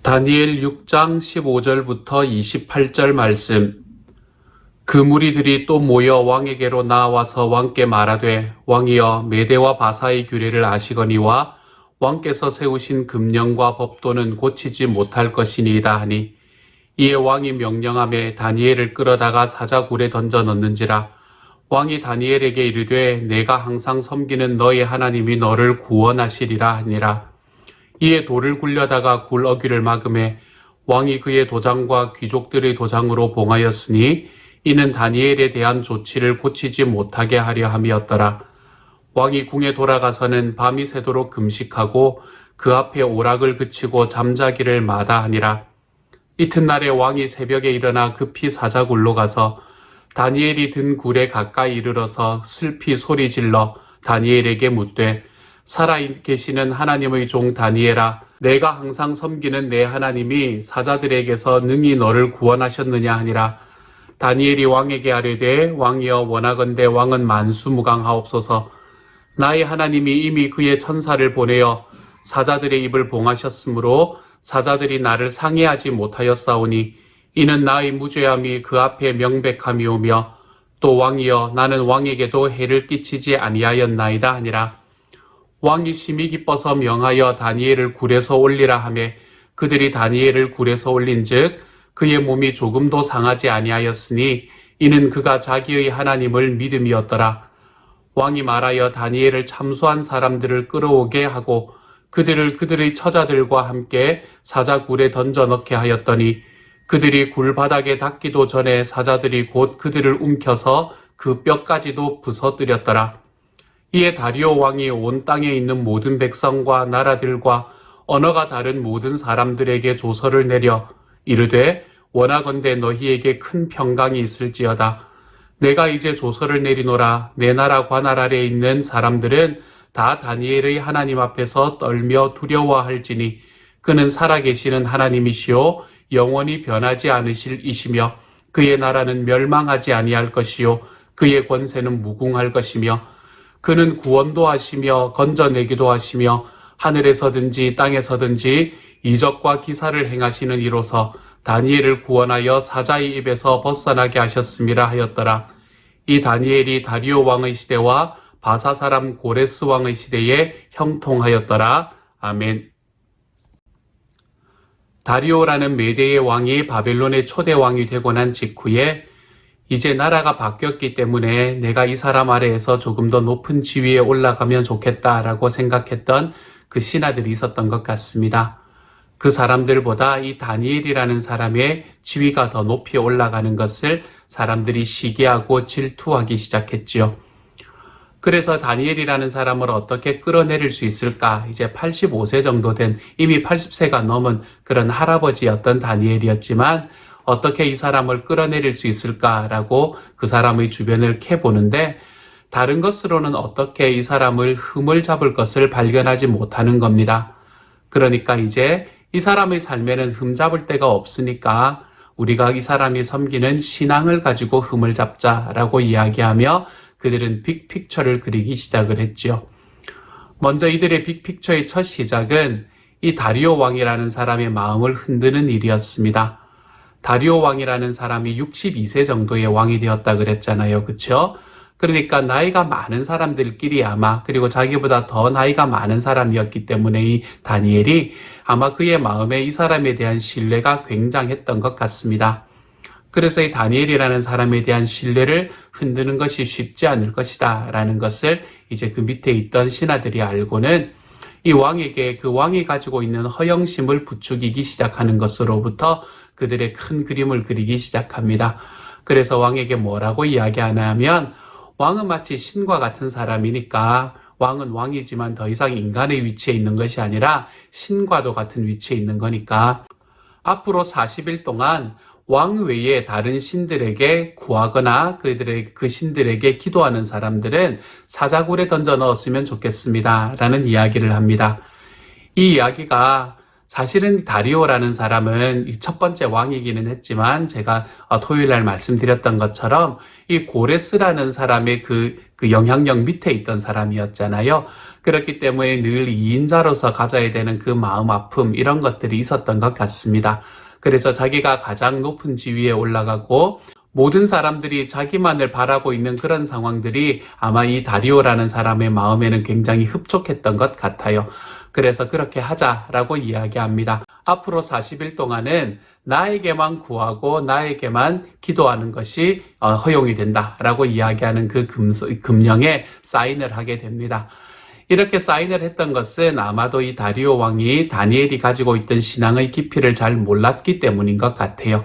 다니엘 6장 15절부터 28절 말씀. 그 무리들이 또 모여 왕에게로 나와서 왕께 말하되, 왕이여, 메대와 바사의 규례를 아시거니와 왕께서 세우신 금령과 법도는 고치지 못할 것이니이다 하니, 이에 왕이 명령하며 다니엘을 끌어다가 사자굴에 던져 넣는지라. 왕이 다니엘에게 이르되, 내가 항상 섬기는 너의 하나님이 너를 구원하시리라 하니라. 이에 돌을 굴려다가 굴 어귀를 막음에 왕이 그의 도장과 귀족들의 도장으로 봉하였으니 이는 다니엘에 대한 조치를 고치지 못하게 하려 함이었더라. 왕이 궁에 돌아가서는 밤이 새도록 금식하고 그 앞에 오락을 그치고 잠자기를 마다하니라. 이튿날에 왕이 새벽에 일어나 급히 사자굴로 가서 다니엘이 든 굴에 가까이 이르러서 슬피 소리질러 다니엘에게 묻되, 살아계시는 하나님의 종 다니엘아, 내가 항상 섬기는 내 하나님이 사자들에게서 능히 너를 구원하셨느냐 하니라. 다니엘이 왕에게 아뢰되, 왕이여, 원하건대 왕은 만수무강하옵소서. 나의 하나님이 이미 그의 천사를 보내어 사자들의 입을 봉하셨으므로 사자들이 나를 상해하지 못하였사오니 이는 나의 무죄함이 그 앞에 명백함이오며, 또 왕이여, 나는 왕에게도 해를 끼치지 아니하였나이다 하니라. 왕이 심히 기뻐서 명하여 다니엘을 굴에서 올리라 하매 그들이 다니엘을 굴에서 올린즉 그의 몸이 조금도 상하지 아니하였으니 이는 그가 자기의 하나님을 믿음이었더라. 왕이 말하여 다니엘을 참수한 사람들을 끌어오게 하고 그들을 그들의 처자들과 함께 사자굴에 던져 넣게 하였더니 그들이 굴 바닥에 닿기도 전에 사자들이 곧 그들을 움켜서 그 뼈까지도 부서뜨렸더라. 이에 다리오 왕이 온 땅에 있는 모든 백성과 나라들과 언어가 다른 모든 사람들에게 조서를 내려 이르되, 원하건대 너희에게 큰 평강이 있을지어다. 내가 이제 조서를 내리노라. 내 나라 관할 아래에 있는 사람들은 다 다니엘의 하나님 앞에서 떨며 두려워할지니 그는 살아계시는 하나님이시요 영원히 변하지 않으실 이시며 그의 나라는 멸망하지 아니할 것이요 그의 권세는 무궁할 것이며 그는 구원도 하시며 건져내기도 하시며 하늘에서든지 땅에서든지 이적과 기사를 행하시는 이로서 다니엘을 구원하여 사자의 입에서 벗어나게 하셨음이라 하였더라. 이 다니엘이 다리오 왕의 시대와 바사 사람 고레스 왕의 시대에 형통하였더라. 아멘. 다리오라는 메대의 왕이 바벨론의 초대 왕이 되고 난 직후에 이제 나라가 바뀌었기 때문에 내가 이 사람 아래에서 조금 더 높은 지위에 올라가면 좋겠다라고 생각했던 그 신하들이 있었던 것 같습니다. 그 사람들보다 이 다니엘이라는 사람의 지위가 더 높이 올라가는 것을 사람들이 시기하고 질투하기 시작했지요. 그래서 다니엘이라는 사람을 어떻게 끌어내릴 수 있을까? 이제 85세 정도 된, 이미 80세가 넘은 그런 할아버지였던 다니엘이었지만 어떻게 이 사람을 끌어내릴 수 있을까라고 그 사람의 주변을 캐보는데 다른 것으로는 어떻게 이 사람을 흠을 잡을 것을 발견하지 못하는 겁니다. 그러니까 이제 이 사람의 삶에는 흠 잡을 데가 없으니까 우리가 이 사람이 섬기는 신앙을 가지고 흠을 잡자라고 이야기하며 그들은 빅픽처를 그리기 시작을 했지요. 먼저 이들의 빅픽처의 첫 시작은 이 다리오 왕이라는 사람의 마음을 흔드는 일이었습니다. 다리오 왕이라는 사람이 62세 정도의 왕이 되었다 그랬잖아요. 그렇죠? 그러니까 나이가 많은 사람들끼리 아마, 그리고 자기보다 더 나이가 많은 사람이었기 때문에 이 다니엘이 아마 그의 마음에 이 사람에 대한 신뢰가 굉장했던 것 같습니다. 그래서 이 다니엘이라는 사람에 대한 신뢰를 흔드는 것이 쉽지 않을 것이다 라는 것을 이제 그 밑에 있던 신하들이 알고는 이 왕에게 그 왕이 가지고 있는 허영심을 부추기기 시작하는 것으로부터 그들의 큰 그림을 그리기 시작합니다. 그래서 왕에게 뭐라고 이야기하나 하면, 왕은 마치 신과 같은 사람이니까 왕은 왕이지만 더 이상 인간의 위치에 있는 것이 아니라 신과도 같은 위치에 있는 거니까 앞으로 40일 동안 왕 외에 다른 신들에게 구하거나 그 신들에게 기도하는 사람들은 사자굴에 던져 넣었으면 좋겠습니다 라는 이야기를 합니다. 이 이야기가 사실은 다리오라는 사람은 이 첫 번째 왕이기는 했지만 제가 토요일 날 말씀드렸던 것처럼 이 고레스라는 사람의 그 영향력 밑에 있던 사람이었잖아요. 그렇기 때문에 늘 2인자로서 가져야 되는 그 마음 아픔 이런 것들이 있었던 것 같습니다. 그래서 자기가 가장 높은 지위에 올라가고 모든 사람들이 자기만을 바라고 있는 그런 상황들이 아마 이 다리오라는 사람의 마음에는 굉장히 흡족했던 것 같아요. 그래서 그렇게 하자라고 이야기합니다. 앞으로 40일 동안은 나에게만 구하고 나에게만 기도하는 것이 허용이 된다라고 이야기하는 그 금령에 사인을 하게 됩니다. 이렇게 사인을 했던 것은 아마도 이 다리오 왕이 다니엘이 가지고 있던 신앙의 깊이를 잘 몰랐기 때문인 것 같아요.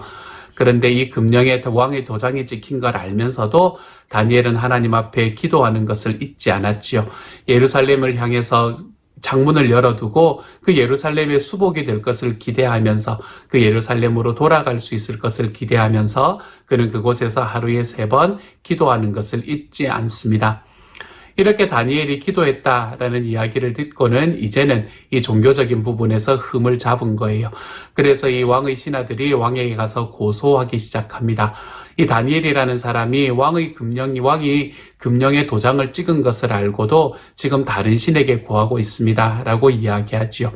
그런데 이 금령에 왕의 도장이 찍힌 걸 알면서도 다니엘은 하나님 앞에 기도하는 것을 잊지 않았지요. 예루살렘을 향해서 창문을 열어두고 그 예루살렘의 수복이 될 것을 기대하면서 그 예루살렘으로 돌아갈 수 있을 것을 기대하면서 그는 그곳에서 하루에 3번 기도하는 것을 잊지 않습니다. 이렇게 다니엘이 기도했다라는 이야기를 듣고는 이제는 이 종교적인 부분에서 흠을 잡은 거예요. 그래서 이 왕의 신하들이 왕에게 가서 고소하기 시작합니다. 이 다니엘이라는 사람이 왕이 금령의 도장을 찍은 것을 알고도 지금 다른 신에게 구하고 있습니다. 라고 이야기하지요.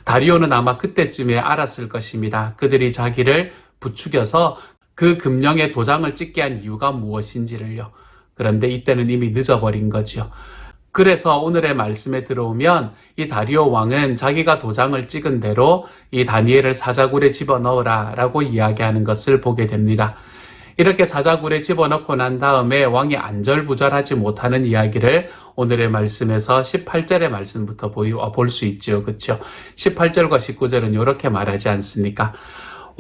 다리오는 아마 그때쯤에 알았을 것입니다. 그들이 자기를 부추겨서 그 금령의 도장을 찍게 한 이유가 무엇인지를요. 그런데 이때는 이미 늦어버린 거죠. 그래서 오늘의 말씀에 들어오면 이 다리오 왕은 자기가 도장을 찍은 대로 이 다니엘을 사자굴에 집어넣으라 라고 이야기하는 것을 보게 됩니다. 이렇게 사자굴에 집어넣고 난 다음에 왕이 안절부절하지 못하는 이야기를 오늘의 말씀에서 18절의 말씀부터 볼 수 있죠. 그렇죠? 18절과 19절은 이렇게 말하지 않습니까?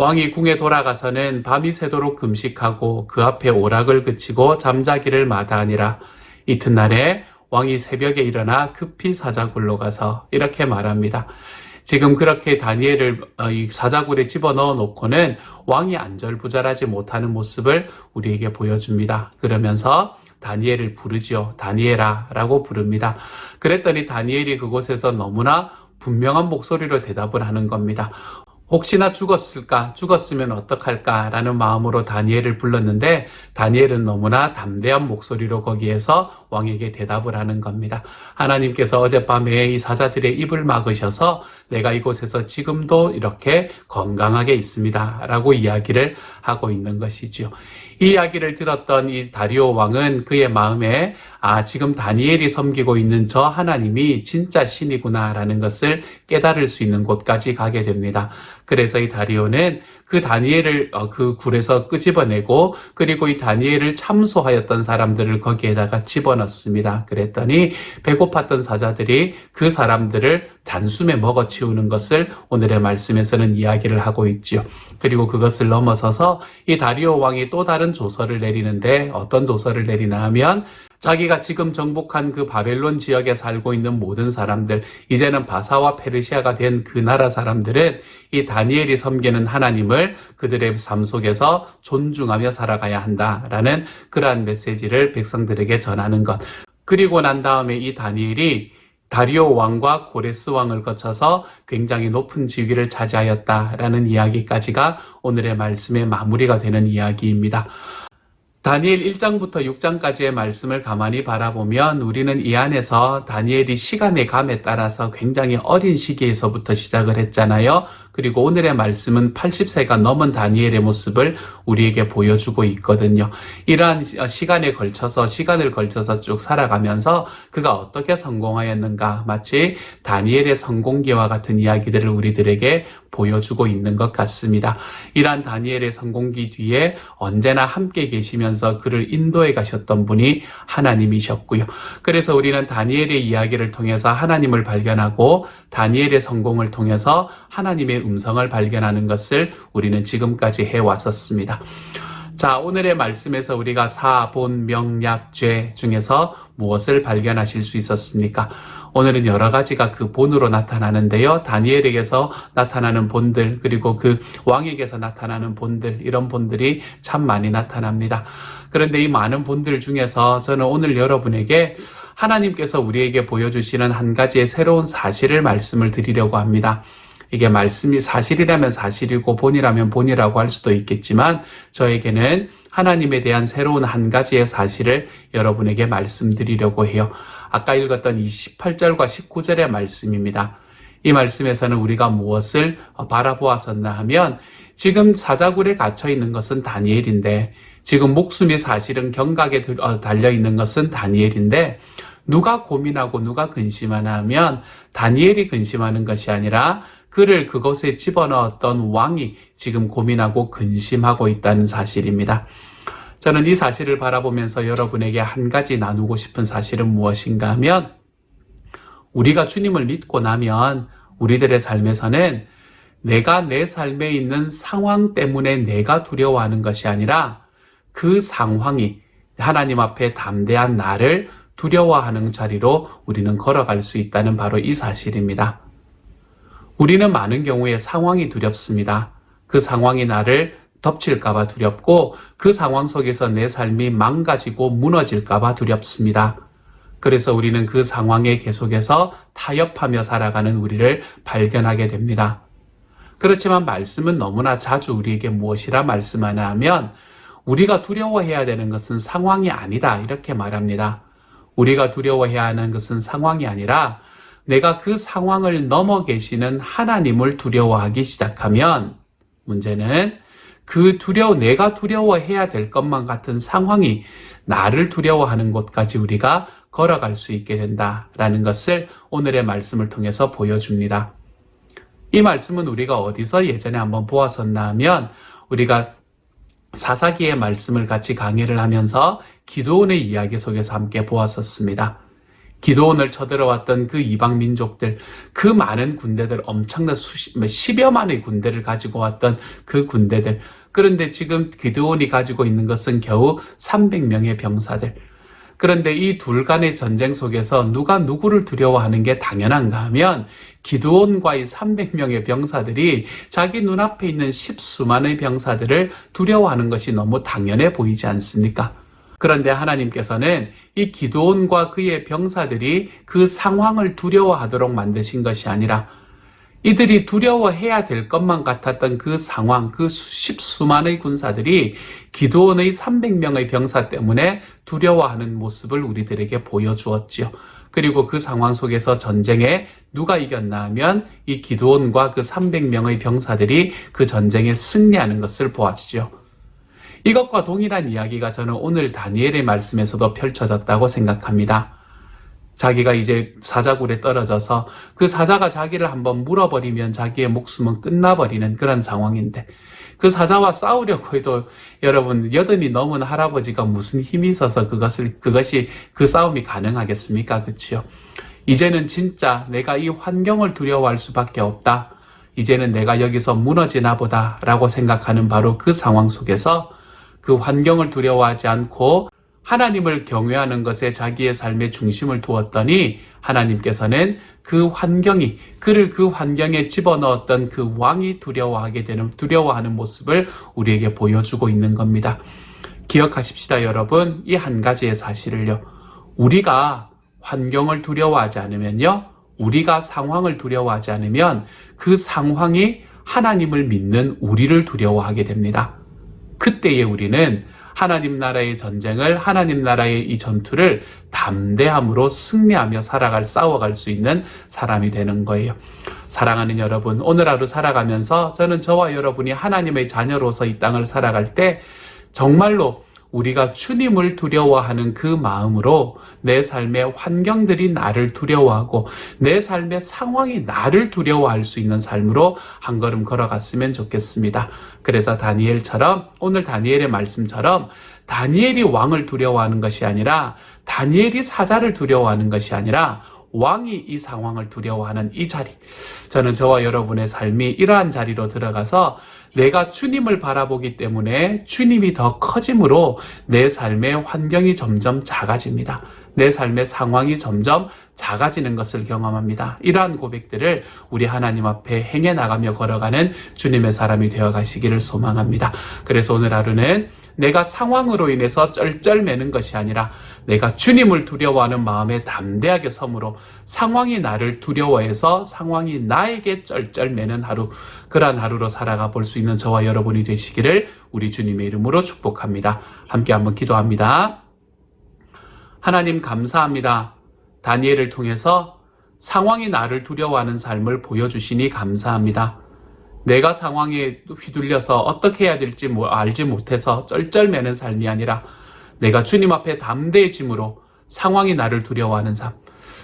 왕이 궁에 돌아가서는 밤이 새도록 금식하고 그 앞에 오락을 그치고 잠자기를 마다하니라. 이튿날에 왕이 새벽에 일어나 급히 사자굴로 가서 이렇게 말합니다. 지금 그렇게 다니엘을 사자굴에 집어넣어 놓고는 왕이 안절부절하지 못하는 모습을 우리에게 보여줍니다. 그러면서 다니엘을 부르지요. 다니엘아 라고 부릅니다. 그랬더니 다니엘이 그곳에서 너무나 분명한 목소리로 대답을 하는 겁니다. 혹시나 죽었으면 어떡할까 라는 마음으로 다니엘을 불렀는데 다니엘은 너무나 담대한 목소리로 거기에서 왕에게 대답을 하는 겁니다. 하나님께서 어젯밤에 이 사자들의 입을 막으셔서 내가 이곳에서 지금도 이렇게 건강하게 있습니다 라고 이야기를 하고 있는 것이지요. 이 이야기를 들었던 이 다리오 왕은 그의 마음에 지금 다니엘이 섬기고 있는 저 하나님이 진짜 신이구나 라는 것을 깨달을 수 있는 곳까지 가게 됩니다. 그래서 이 다리오는 그 다니엘을 그 굴에서 끄집어내고 그리고 이 다니엘을 참소하였던 사람들을 거기에다가 집어넣습니다. 그랬더니 배고팠던 사자들이 그 사람들을 단숨에 먹어치우는 것을 오늘의 말씀에서는 이야기를 하고 있지요. 그리고 그것을 넘어서서 이 다리오 왕이 또 다른 조서를 내리는데 어떤 조서를 내리나 하면 자기가 지금 정복한 그 바벨론 지역에 살고 있는 모든 사람들, 이제는 바사와 페르시아가 된 그 나라 사람들은 이 다니엘이 섬기는 하나님을 그들의 삶 속에서 존중하며 살아가야 한다라는 그러한 메시지를 백성들에게 전하는 것. 그리고 난 다음에 이 다니엘이 다리오 왕과 고레스 왕을 거쳐서 굉장히 높은 지위를 차지하였다라는 이야기까지가 오늘의 말씀의 마무리가 되는 이야기입니다. 다니엘 1장부터 6장까지의 말씀을 가만히 바라보면 우리는 이 안에서 다니엘이 시간의 감에 따라서 굉장히 어린 시기에서부터 시작을 했잖아요. 그리고 오늘의 말씀은 80세가 넘은 다니엘의 모습을 우리에게 보여주고 있거든요. 이러한 시간을 걸쳐서 쭉 살아가면서 그가 어떻게 성공하였는가, 마치 다니엘의 성공기와 같은 이야기들을 우리들에게 보여주고 있는 것 같습니다. 이러한 다니엘의 성공기 뒤에 언제나 함께 계시면서 그를 인도해 가셨던 분이 하나님이셨고요. 그래서 우리는 다니엘의 이야기를 통해서 하나님을 발견하고 다니엘의 성공을 통해서 하나님의 음성을 발견하는 것을 우리는 지금까지 해왔었습니다. 자, 오늘의 말씀에서 우리가 사, 본, 명, 약, 죄 중에서 무엇을 발견하실 수 있었습니까? 오늘은 여러 가지가 그 본으로 나타나는데요. 다니엘에게서 나타나는 본들, 그리고 그 왕에게서 나타나는 본들, 이런 본들이 참 많이 나타납니다. 그런데 이 많은 본들 중에서 저는 오늘 여러분에게 하나님께서 우리에게 보여주시는 한 가지의 새로운 사실을 말씀을 드리려고 합니다. 이게 말씀이 사실이라면 사실이고 본이라면 본이라고 할 수도 있겠지만 저에게는 하나님에 대한 새로운 한 가지의 사실을 여러분에게 말씀드리려고 해요. 아까 읽었던 28절과 19절의 말씀입니다. 이 말씀에서는 우리가 무엇을 바라보았었나 하면 지금 사자굴에 갇혀 있는 것은 다니엘인데 지금 목숨이 사실은 경각에 달려 있는 것은 다니엘인데 누가 고민하고 누가 근심하나 하면 다니엘이 근심하는 것이 아니라 그를 그것에 집어넣었던 왕이 지금 고민하고 근심하고 있다는 사실입니다. 저는 이 사실을 바라보면서 여러분에게 한 가지 나누고 싶은 사실은 무엇인가 하면 우리가 주님을 믿고 나면 우리들의 삶에서는 내가 내 삶에 있는 상황 때문에 내가 두려워하는 것이 아니라 그 상황이 하나님 앞에 담대한 나를 두려워하는 자리로 우리는 걸어갈 수 있다는 바로 이 사실입니다. 우리는 많은 경우에 상황이 두렵습니다. 그 상황이 나를 덮칠까봐 두렵고 그 상황 속에서 내 삶이 망가지고 무너질까봐 두렵습니다. 그래서 우리는 그 상황에 계속해서 타협하며 살아가는 우리를 발견하게 됩니다. 그렇지만 말씀은 너무나 자주 우리에게 무엇이라 말씀하나 하면 우리가 두려워해야 되는 것은 상황이 아니다 이렇게 말합니다. 우리가 두려워해야 하는 것은 상황이 아니라 내가 그 상황을 넘어 계시는 하나님을 두려워하기 시작하면 문제는 내가 두려워해야 될 것만 같은 상황이 나를 두려워하는 곳까지 우리가 걸어갈 수 있게 된다라는 것을 오늘의 말씀을 통해서 보여줍니다. 이 말씀은 우리가 어디서 예전에 한번 보았었나 하면 우리가 사사기의 말씀을 같이 강의를 하면서 기드온의 이야기 속에서 함께 보았었습니다. 기드온을 쳐들어왔던 그 이방 민족들, 그 많은 군대들, 엄청난 10여만의 군대를 가지고 왔던 그 군대들. 그런데 지금 기드온이 가지고 있는 것은 겨우 300명의 병사들. 그런데 이 둘 간의 전쟁 속에서 누가 누구를 두려워하는 게 당연한가 하면 기드온과의 300명의 병사들이 자기 눈앞에 있는 십수만의 병사들을 두려워하는 것이 너무 당연해 보이지 않습니까? 그런데 하나님께서는 이 기드온과 그의 병사들이 그 상황을 두려워하도록 만드신 것이 아니라 이들이 두려워해야 될 것만 같았던 그 상황, 그 십수만의 군사들이 기드온의 300명의 병사 때문에 두려워하는 모습을 우리들에게 보여주었지요. 그리고 그 상황 속에서 전쟁에 누가 이겼나 하면 이 기드온과 그 300명의 병사들이 그 전쟁에 승리하는 것을 보았지요. 이것과 동일한 이야기가 저는 오늘 다니엘의 말씀에서도 펼쳐졌다고 생각합니다. 자기가 이제 사자굴에 떨어져서 그 사자가 자기를 한번 물어버리면 자기의 목숨은 끝나버리는 그런 상황인데 그 사자와 싸우려고 해도 여러분 80이 넘은 할아버지가 무슨 힘이 있어서 그것이 그 싸움이 가능하겠습니까? 그치요? 이제는 진짜 내가 이 환경을 두려워할 수밖에 없다. 이제는 내가 여기서 무너지나 보다 라고 생각하는 바로 그 상황 속에서 그 환경을 두려워하지 않고 하나님을 경외하는 것에 자기의 삶의 중심을 두었더니 하나님께서는 그를 그 환경에 집어넣었던 그 왕이 두려워하는 모습을 우리에게 보여주고 있는 겁니다. 기억하십시다, 여러분. 이 한 가지의 사실을요. 우리가 환경을 두려워하지 않으면요. 우리가 상황을 두려워하지 않으면 그 상황이 하나님을 믿는 우리를 두려워하게 됩니다. 그때에 우리는 하나님 나라의 전쟁을, 하나님 나라의 이 전투를 담대함으로 승리하며 싸워갈 수 있는 사람이 되는 거예요. 사랑하는 여러분, 오늘 하루 살아가면서 저는 저와 여러분이 하나님의 자녀로서 이 땅을 살아갈 때 정말로 우리가 주님을 두려워하는 그 마음으로 내 삶의 환경들이 나를 두려워하고 내 삶의 상황이 나를 두려워할 수 있는 삶으로 한 걸음 걸어갔으면 좋겠습니다. 그래서 다니엘처럼 오늘 다니엘의 말씀처럼 다니엘이 왕을 두려워하는 것이 아니라 다니엘이 사자를 두려워하는 것이 아니라 왕이 이 상황을 두려워하는 이 자리, 저는 저와 여러분의 삶이 이러한 자리로 들어가서 내가 주님을 바라보기 때문에 주님이 더 커짐으로 내 삶의 환경이 점점 작아집니다. 내 삶의 상황이 점점 작아지는 것을 경험합니다. 이러한 고백들을 우리 하나님 앞에 행해 나가며 걸어가는 주님의 사람이 되어 가시기를 소망합니다. 그래서 오늘 하루는 내가 상황으로 인해서 쩔쩔매는 것이 아니라 내가 주님을 두려워하는 마음에 담대하게 섬으로 상황이 나를 두려워해서 상황이 나에게 쩔쩔매는 하루, 그러한 하루로 살아가 볼 수 있는 저와 여러분이 되시기를 우리 주님의 이름으로 축복합니다. 함께 한번 기도합니다. 하나님 감사합니다. 다니엘을 통해서 상황이 나를 두려워하는 삶을 보여주시니 감사합니다. 내가 상황에 휘둘려서 어떻게 해야 될지 알지 못해서 쩔쩔매는 삶이 아니라 내가 주님 앞에 담대해짐으로 상황이 나를 두려워하는 삶,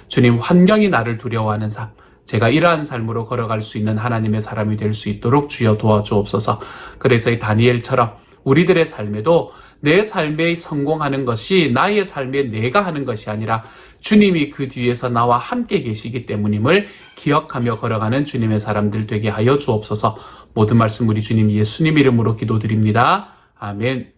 주님 환경이 나를 두려워하는 삶, 제가 이러한 삶으로 걸어갈 수 있는 하나님의 사람이 될 수 있도록 주여 도와주옵소서. 그래서 이 다니엘처럼 우리들의 삶에도 내 삶에 성공하는 것이 나의 삶에 내가 하는 것이 아니라 주님이 그 뒤에서 나와 함께 계시기 때문임을 기억하며 걸어가는 주님의 사람들 되게 하여 주옵소서. 모든 말씀 우리 주님 예수님 이름으로 기도드립니다. 아멘.